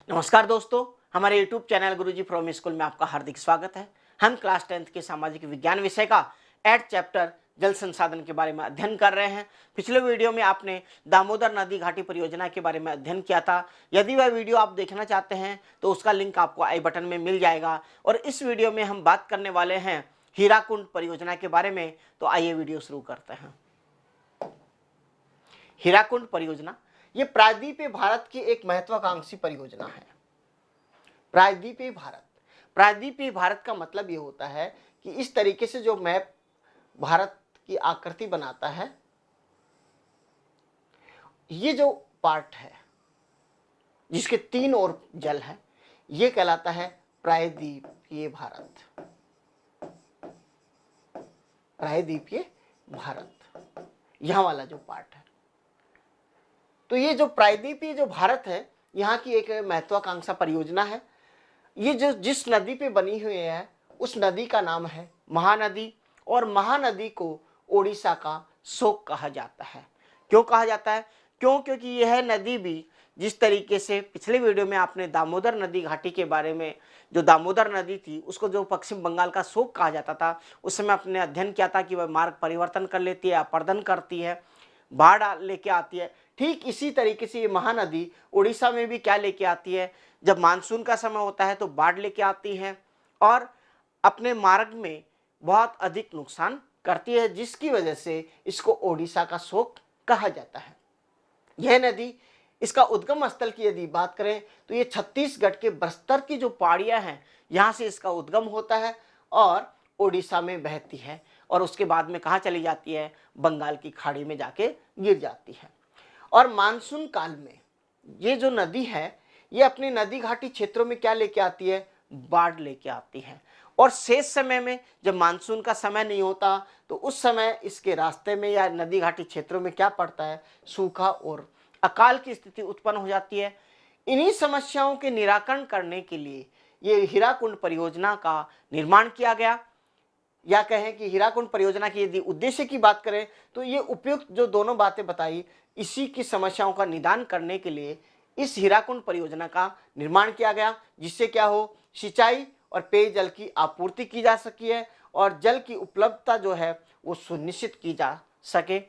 नमस्कार दोस्तों, हमारे YouTube channel Guruji from school में आपका हार्दिक स्वागत है। हम क्लास 10th के सामाजिक विज्ञान विषय का 8 चैप्टर जल संसाधन के बारे में अध्ययन कर रहे हैं। पिछले वीडियो में आपने दामोदर नदी घाटी परियोजना के बारे में अध्ययन किया था। यदि वह वीडियो आप देखना चाहते हैं तो उसका लिंक आपको आई बटन में मिल जाएगा। और इस वीडियो में हम बात करने वाले हैं हीराकुंड परियोजना के बारे में। तो आइए वीडियो शुरू करते हैं। हीराकुंड परियोजना ये प्रायद्वीपीय भारत की एक महत्वाकांक्षी परियोजना है। प्रायद्वीपीय भारत, प्रायद्वीपीय भारत का मतलब ये होता है कि इस तरीके से जो मैप भारत की आकृति बनाता है, ये जो पार्ट है जिसके 3 ओर जल है, ये कहलाता है प्रायद्वीपीय भारत। प्रायद्वीपीय भारत यहां वाला जो पार्ट है, तो ये जो प्रायद्वीपीय जो भारत है, यहाँ की एक महत्वाकांक्षा परियोजना है। ये जो जिस नदी पे बनी हुई है उस नदी का नाम है महानदी। और महानदी को ओडिशा का शोक कहा जाता है। क्यों कहा जाता है? क्योंकि यह नदी भी जिस तरीके से पिछले वीडियो में आपने दामोदर नदी घाटी के बारे में, जो दामोदर नदी थी उसको जो पश्चिम बंगाल का शोक कहा जाता था, उस समय आपने अध्ययन किया था कि वह मार्ग परिवर्तन कर लेती है, अपरदन करती है, बाढ़ लेके आती है। ठीक इसी तरीके से ये महानदी उड़ीसा में भी क्या लेके आती है, जब मानसून का समय होता है तो बाढ़ लेके आती है और अपने मार्ग में बहुत अधिक नुकसान करती है, जिसकी वजह से इसको ओडिशा का शोक कहा जाता है। यह नदी, इसका उद्गम स्थल की यदि बात करें तो ये छत्तीसगढ़ के बस्तर की जो पहाड़ियां हैं, यहाँ से इसका उद्गम होता है और ओडिशा में बहती है और उसके बाद में कहाँ चली जाती है? बंगाल की खाड़ी में जाके गिर जाती है। और मानसून काल में ये जो नदी है, ये अपनी नदी घाटी क्षेत्रों में क्या लेके आती है? बाढ़ लेके आती है। और शेष समय में जब मानसून का समय नहीं होता तो उस समय इसके रास्ते में या नदी घाटी क्षेत्रों में क्या पड़ता है? सूखा और अकाल की स्थिति उत्पन्न हो जाती है। इन्हीं समस्याओं के निराकरण करने के लिए ये हीराकुंड परियोजना का निर्माण किया गया। या कहें कि हीराकुंड परियोजना की यदि उद्देश्य की बात करें तो ये उपयुक्त जो दोनों बातें बताई, इसी की समस्याओं का निदान करने के लिए इस हीराकुंड परियोजना का निर्माण किया गया, जिससे क्या हो, सिंचाई और पेयजल की आपूर्ति की जा सकी है और जल की उपलब्धता जो है वो सुनिश्चित की जा सके।